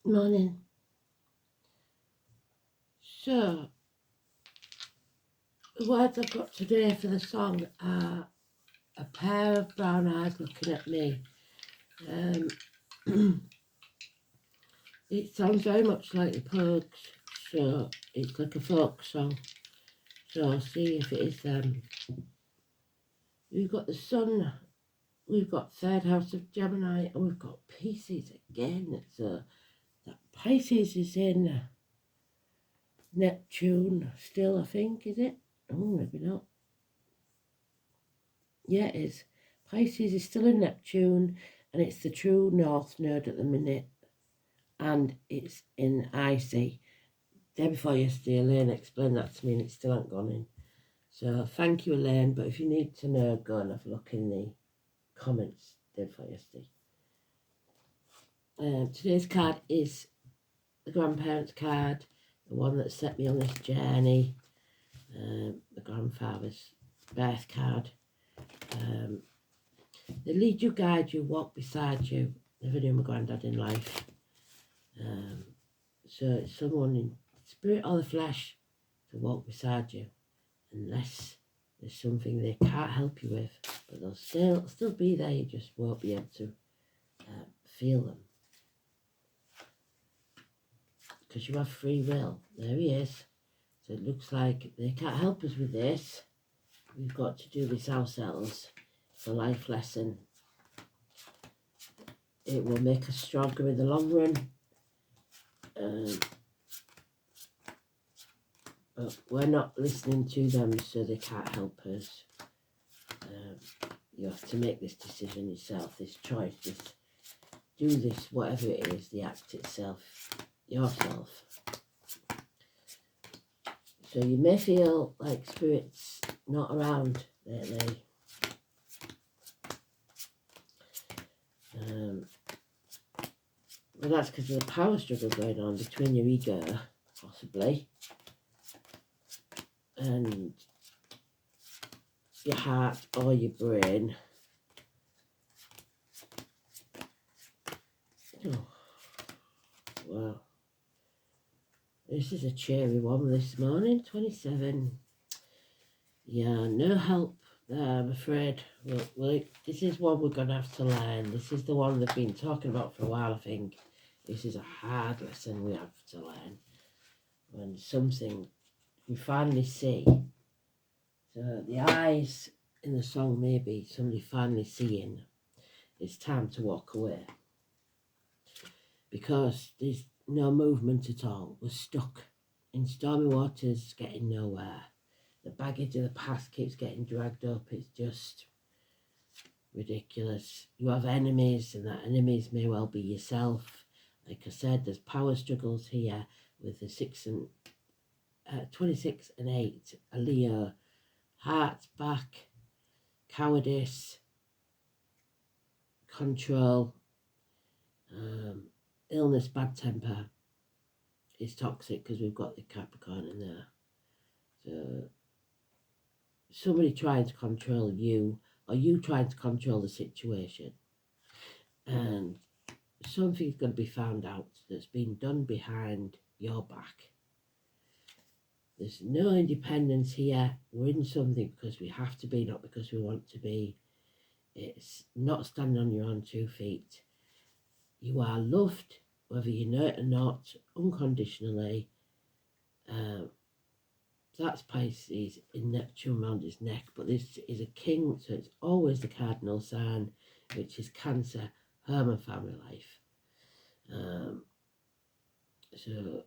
Morning. So, the words I've got today for the song are a pair of brown eyes looking at me. It sounds very much like the Pogues, so it's like a folk song. So I'll see if it is them. We've got the sun, we've got third house of Gemini, and we've got Pisces again. So that Pisces is in Neptune still, I think, is it? Oh, maybe not. Yeah, it is. Pisces is still in Neptune, and it's the true north node at the minute, and it's in Icy. Day before yesterday, Elaine explained that to me, and it still hasn't gone in. So thank you, Elaine, but if you need to know, go and have a look in the comments day before yesterday. Today's card is the grandparents' card, the one that set me on this journey, the grandfather's birth card. They lead you, guide you, walk beside you. Never knew my granddad in life. So it's someone in spirit or the flesh to walk beside you, unless there's something they can't help you with, but they'll still be there. You just won't be able to feel them, because you have free will. There he is. So it looks like they can't help us with this. We've got to do this ourselves. It's a life lesson. It will make us stronger in the long run. But we're not listening to them, so they can't help us. You have to make this decision yourself, this choice, do this, whatever it is, the act itself, yourself. So you may feel like spirit's not around lately. But that's because of the power struggle going on between your ego, possibly, and your heart or your brain. Oh, wow. This is a cheery one this morning, 27. Yeah, no help there, I'm afraid. Well, this is one we're going to have to learn. This is the one they've been talking about for a while, I think. This is a hard lesson we have to learn. When something we finally see. So the eyes in the song may be somebody finally seeing it's time to walk away. Because there's no movement at all. We're stuck in stormy waters, getting nowhere. The baggage of the past keeps getting dragged up. It's just ridiculous. You have enemies, and that enemies may well be yourself. Like I said, there's power struggles here with the 26 and 8, a Leo, heart back, cowardice, control, illness, bad temper. It's toxic because we've got the Capricorn in there. So somebody trying to control you, or you trying to control the situation, and something's going to be found out that's been done behind your back. There's no independence here. We're in something because we have to be, not because we want to be. It's not standing on your own 2 feet. You are loved, whether you know it or not, unconditionally. That's Pisces in Neptune around his neck, but this is a king, so it's always the cardinal sign, which is Cancer, home and family life. So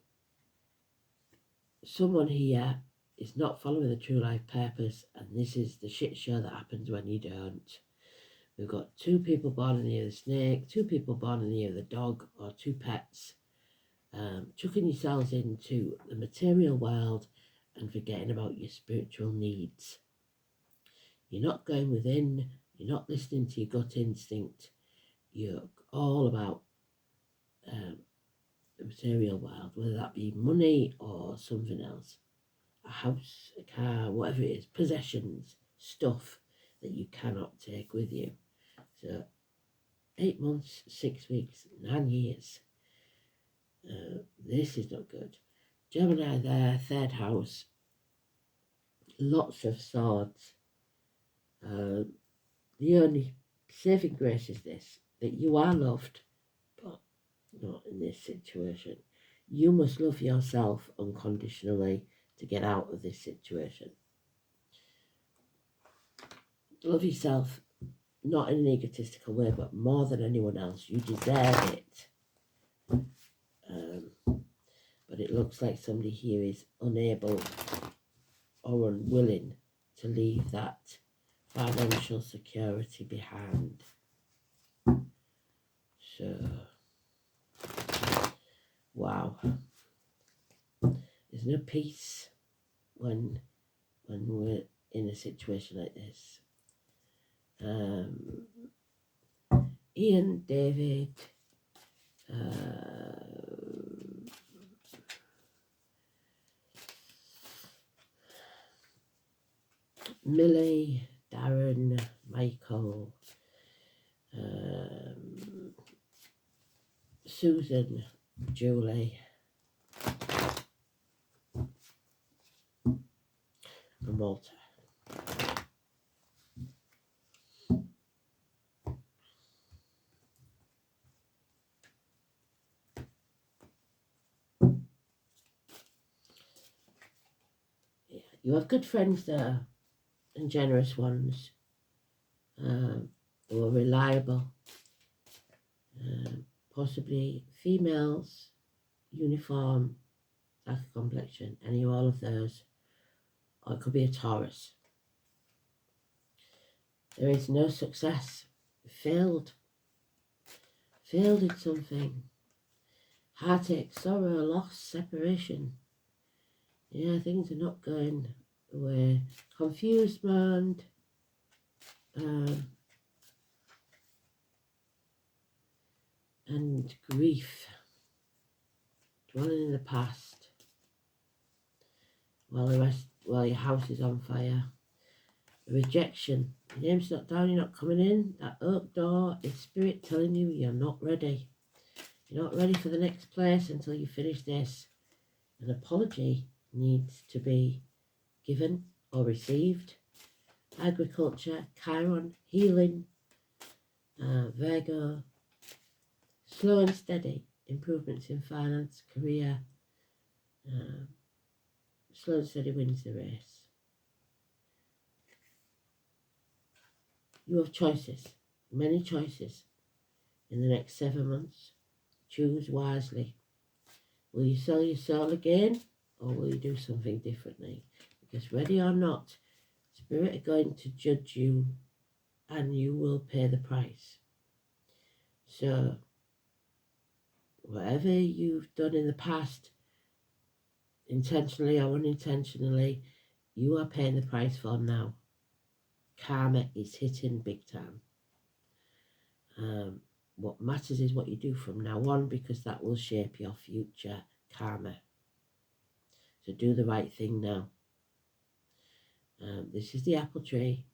someone here is not following the true life purpose, and this is the shit show that happens when you don't. We've got 2 people born in the year of the snake, 2 people born in the year of the dog, or 2 pets, chucking yourselves into the material world and forgetting about your spiritual needs. You're not going within, you're not listening to your gut instinct, you're all about the material world, whether that be money or something else, a house, a car, whatever it is, possessions, stuff that you cannot take with you. So 8 months, 6 weeks, 9 years. This is not good. Gemini there, third house, lots of swords. The only saving grace is this, that you are loved, but not in this situation. You must love yourself unconditionally to get out of this situation. Love yourself, not in an egotistical way, but more than anyone else. You deserve it. But it looks like somebody here is unable or unwilling to leave that financial security behind. So, wow. There's no peace when we're in a situation like this. Ian, David, Millie, Darren, Michael, Susan, Julie, and Walter. Yeah, you have good friends there and generous ones who are reliable, possibly females, uniform, dark complexion, any or all of those, or it could be a Taurus. There is no success. Failed in something. Heartache, sorrow, loss, separation. Yeah, things are not going the way. Confused mind. And grief. Dwelling in the past. While your house is on fire. Rejection. Your name's not down, you're not coming in. That oak door is spirit telling you you're not ready. You're not ready for the next place until you finish this. An apology needs to be given or received. Agriculture, Chiron, healing, Virgo, slow and steady, improvements in finance, career, slow and steady wins the race. You have choices, many choices in the next 7 months. Choose wisely. Will you sell your soul again, or will you do something differently? Because ready or not, Spirit are going to judge you and you will pay the price. So, whatever you've done in the past, intentionally or unintentionally, you are paying the price for now. Karma is hitting big time. What matters is what you do from now on, because that will shape your future karma. So do the right thing now. This is the apple tree.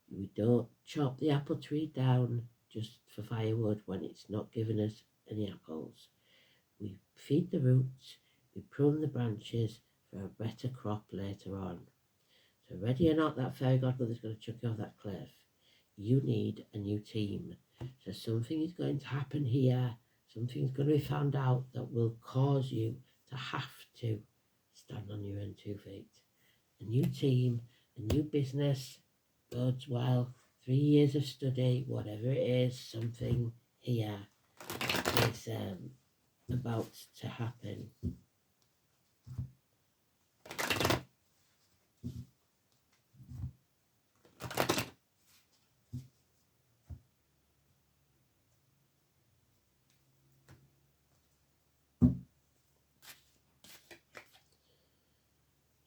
We don't chop the apple tree down just for firewood when it's not giving us any apples. We feed the roots, we prune the branches for a better crop later on. So ready or not, that fairy godmother's going to chuck you off that cliff. You need a new team. So something is going to happen here. Something's going to be found out that will cause you to have to stand on your own 2 feet. A new team, a new business, bodes well. 3 years of study, whatever it is, something here is about to happen.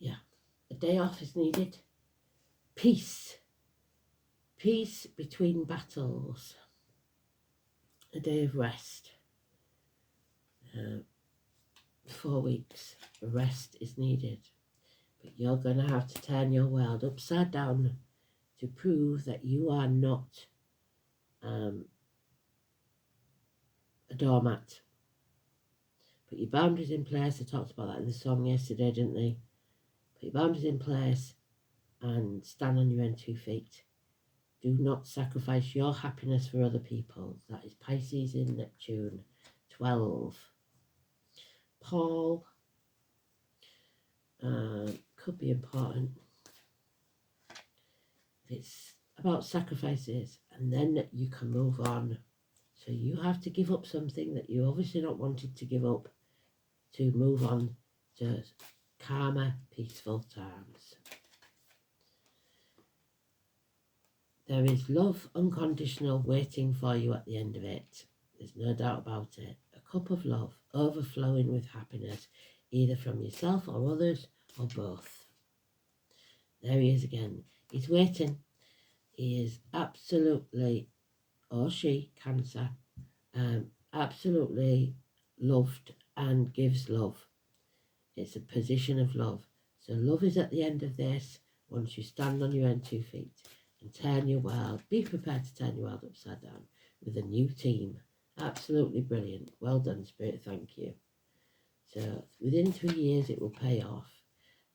Yeah, a day off is needed. Peace between battles. A day of rest. 4 weeks, rest is needed. But you're going to have to turn your world upside down to prove that you are not a doormat. Put your boundaries in place. I talked about that in the song yesterday, didn't they? Put your boundaries in place and stand on your own 2 feet. Do not sacrifice your happiness for other people. That is Pisces in Neptune 12. Paul could be important. It's about sacrifices, and then you can move on. So you have to give up something that you obviously not wanted to give up to move on to calmer, peaceful times. There is love unconditional waiting for you at the end of it. There's no doubt about it. A cup of love overflowing with happiness, either from yourself or others, or both. There he is again. He's waiting. He is absolutely, or she, Cancer, absolutely loved and gives love. It's a position of love. So love is at the end of this once you stand on your own 2 feet and turn your world. Be prepared to turn your world upside down with a new team. Absolutely brilliant. Well done, Spirit. Thank you. So within 2 years it will pay off.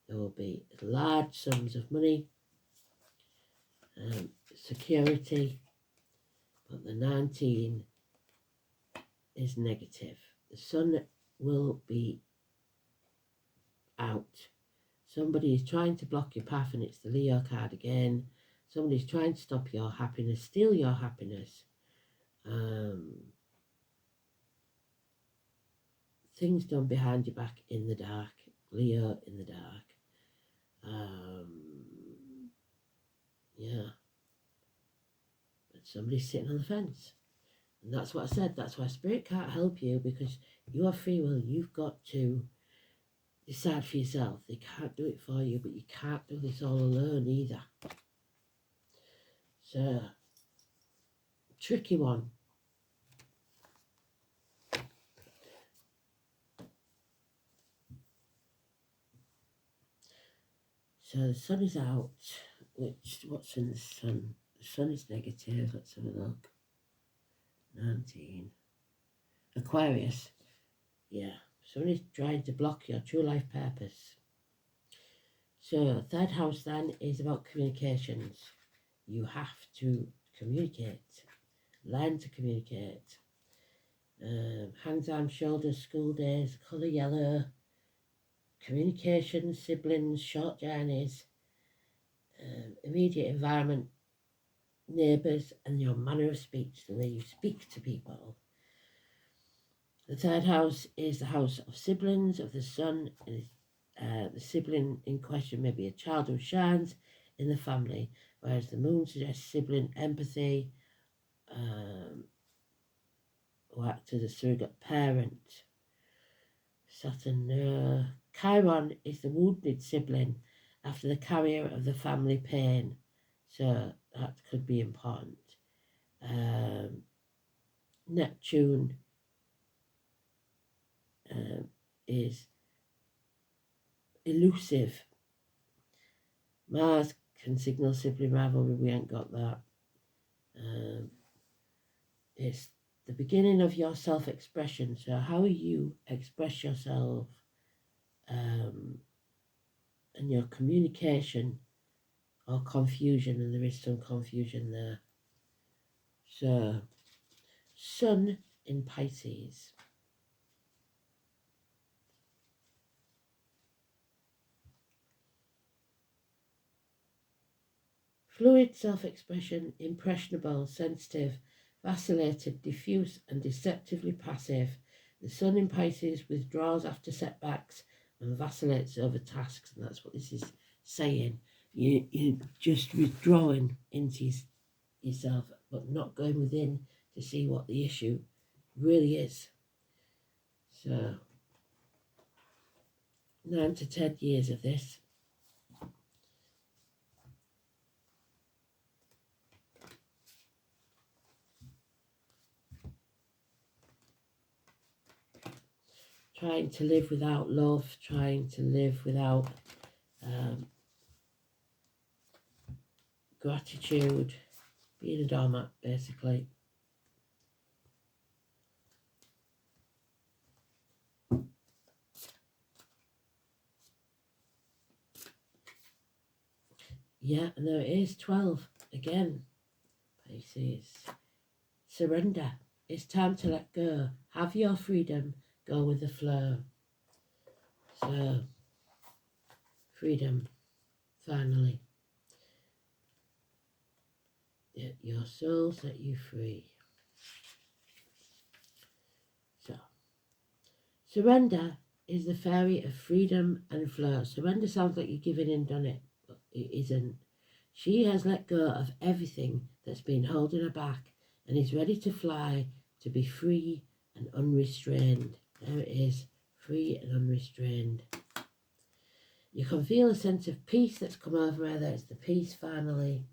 There will be large sums of money, security, but the 19 is negative. The sun will be out. Somebody is trying to block your path, and it's the Leo card again. Somebody's trying to stop your happiness, steal your happiness. Things done behind your back in the dark. Leo in the dark. Yeah. But somebody's sitting on the fence. And that's what I said. That's why Spirit can't help you, because you have free will. You've got to decide for yourself. They can't do it for you, but you can't do this all alone either. So, tricky one. So the sun is out. What's in the sun? The sun is negative. Let's have a look. 19. Aquarius. Yeah. Somebody's trying to block your true life purpose. So third house then is about communications. You have to communicate. Learn to communicate. Hands, arms, shoulders, school days, colour yellow, communication, siblings, short journeys, immediate environment, neighbours, and your manner of speech, the way you speak to people. The third house is the house of siblings, of the sun. The sibling in question may be a child who shines in the family, whereas the moon suggests sibling empathy, who act as a surrogate parent. Saturn, Chiron is the wounded sibling after the carrier of the family pain, so that could be important. Neptune is elusive. Mars can signal sibling rivalry, we ain't got that. It's the beginning of your self-expression, so how you express yourself and your communication or confusion, and there is some confusion there. So, Sun in Pisces. Fluid self-expression, impressionable, sensitive, vacillated, diffuse and deceptively passive. The Sun in Pisces withdraws after setbacks and vacillates over tasks, and that's what this is saying. You're just withdrawing into yourself, but not going within to see what the issue really is. So, 9 to 10 years of this. Trying to live without love, trying to live without gratitude, being a doormat, basically. Yeah, and there it is, 12 again. Pisces. Surrender. It's time to let go. Have your freedom. Go with the flow. So, freedom, finally. Let your soul set you free. So, surrender is the fairy of freedom and flow. Surrender sounds like you're giving in, done it, but it isn't. She has let go of everything that's been holding her back and is ready to fly, to be free and unrestrained. There it is, free and unrestrained. You can feel a sense of peace that's come over her. There's the peace finally.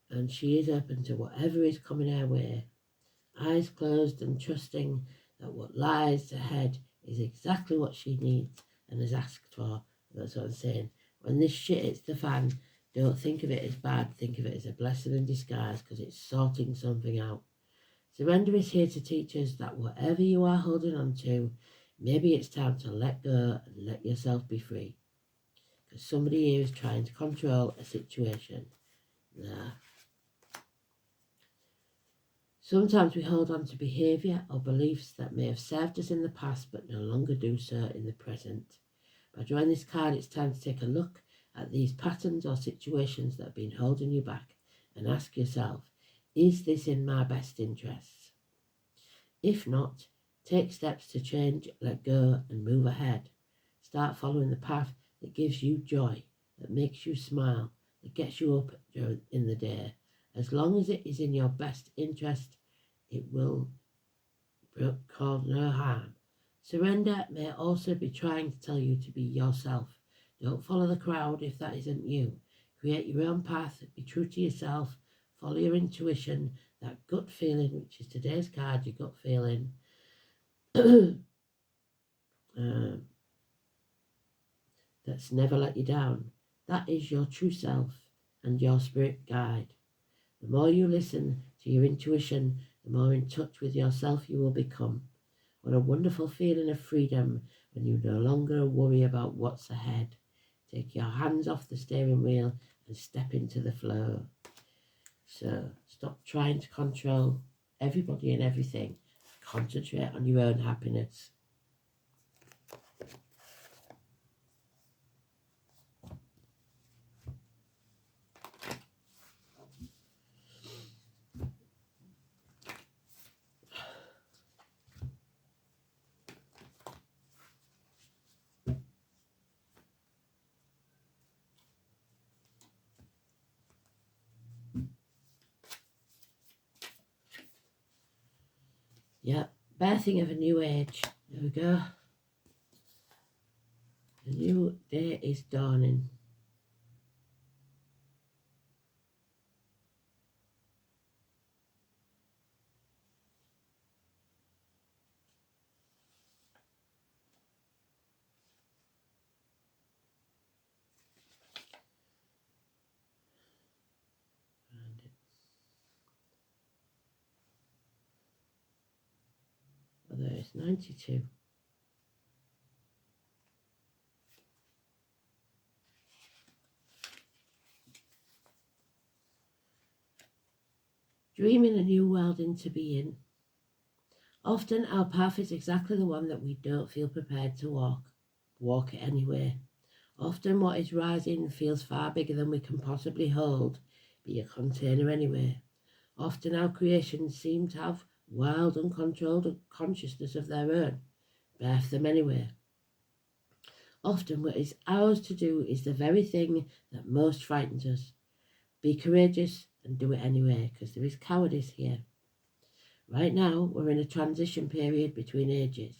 And she is open to whatever is coming her way. Eyes closed and trusting that what lies ahead is exactly what she needs and has asked for. That's what I'm saying. When this shit hits the fan, don't think of it as bad. Think of it as a blessing in disguise because it's sorting something out. Surrender is here to teach us that whatever you are holding on to, maybe it's time to let go and let yourself be free. Because somebody here is trying to control a situation. Nah. Sometimes we hold on to behaviour or beliefs that may have served us in the past but no longer do so in the present. By drawing this card, it's time to take a look at these patterns or situations that have been holding you back and ask yourself, is this in my best interests? If not, take steps to change, let go and move ahead. Start following the path that gives you joy, that makes you smile, that gets you up in the day. As long as it is in your best interest, it will cause no harm. Surrender may also be trying to tell you to be yourself. Don't follow the crowd if that isn't you. Create your own path, be true to yourself, follow your intuition, that gut feeling, which is today's card, your gut feeling. That's never let you down. That is your true self and your spirit guide. The more you listen to your intuition, the more in touch with yourself you will become. What a wonderful feeling of freedom when you no longer worry about what's ahead. Take your hands off the steering wheel and step into the flow. So stop trying to control everybody and everything. Concentrate on your own happiness. Yeah, birthing of a new age. There we go. A new day is dawning. Oh, there is 92. Dreaming a new world into being. Often our path is exactly the one that we don't feel prepared to walk. Walk it anyway. Often what is rising feels far bigger than we can possibly hold, be a container anyway. Often our creations seem to have wild, uncontrolled consciousness of their own. Birth them anyway. Often what is ours to do is the very thing that most frightens us. Be courageous and do it anyway, because there is cowardice here. Right now, we're in a transition period between ages.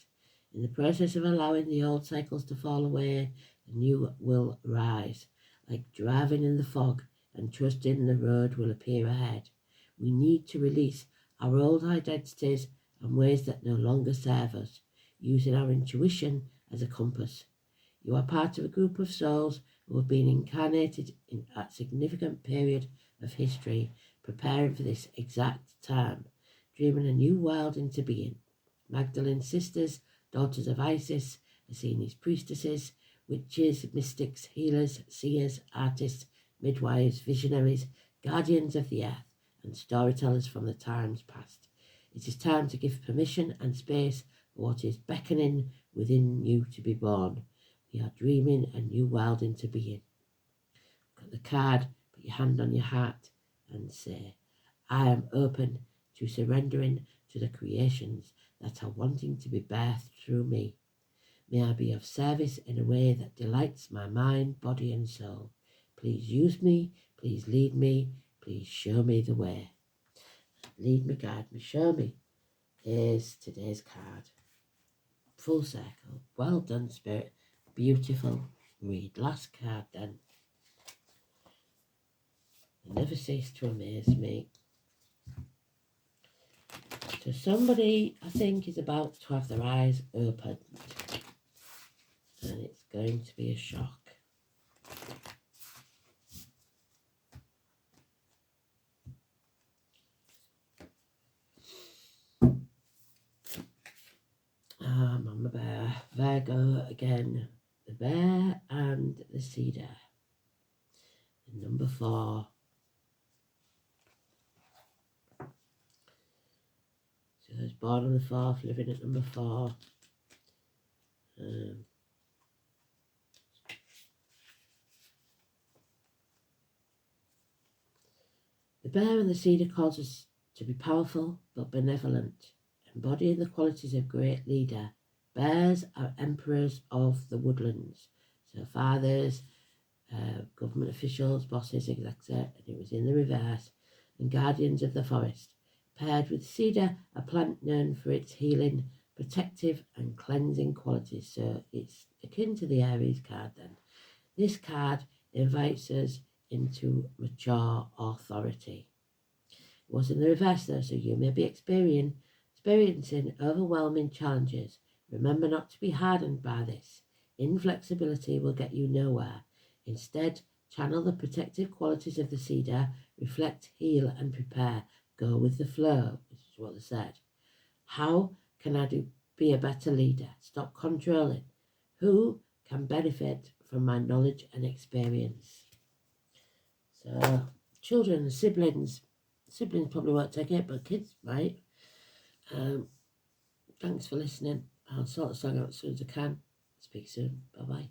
In the process of allowing the old cycles to fall away, the new will rise, like driving in the fog and trusting the road will appear ahead. We need to release our old identities and ways that no longer serve us, using our intuition as a compass. You are part of a group of souls who have been incarnated in a significant period of history, preparing for this exact time, dreaming a new world into being. Magdalene's sisters, daughters of Isis, are seen as priestesses, witches, mystics, healers, seers, artists, midwives, visionaries, guardians of the earth, and storytellers from the times past. It is time to give permission and space for what is beckoning within you to be born. We are dreaming a new world into being. Got the card, put your hand on your heart and say, I am open to surrendering to the creations that are wanting to be birthed through me. May I be of service in a way that delights my mind, body and soul. Please use me, please lead me, please show me the way. Lead me, guide me, show me is today's card. Full circle. Well done, Spirit. Beautiful read. Last card then. They never cease to amaze me. So somebody, I think, is about to have their eyes opened. And it's going to be a shock. Mama Bear, Virgo again, the bear and the cedar. And number 4. So I was born on the 4th, living at number 4. The bear and the cedar calls us to be powerful but benevolent, embodying the qualities of great leader. Bears are emperors of the woodlands, so fathers, government officials, bosses, etc. And it was in the reverse, and guardians of the forest. Paired with cedar, a plant known for its healing, protective and cleansing qualities. So it's akin to the Aries card then. This card invites us into mature authority. It was in the reverse though, so you may be experiencing overwhelming challenges. Remember not to be hardened by this. Inflexibility will get you nowhere. Instead, channel the protective qualities of the cedar, reflect, heal and prepare. Go with the flow, which is what they said. How can I be a better leader? Stop controlling. Who can benefit from my knowledge and experience? So, children and siblings probably won't take it, but kids might. Thanks for listening. I'll sort the song out as soon as I can. Speak soon. Bye-bye.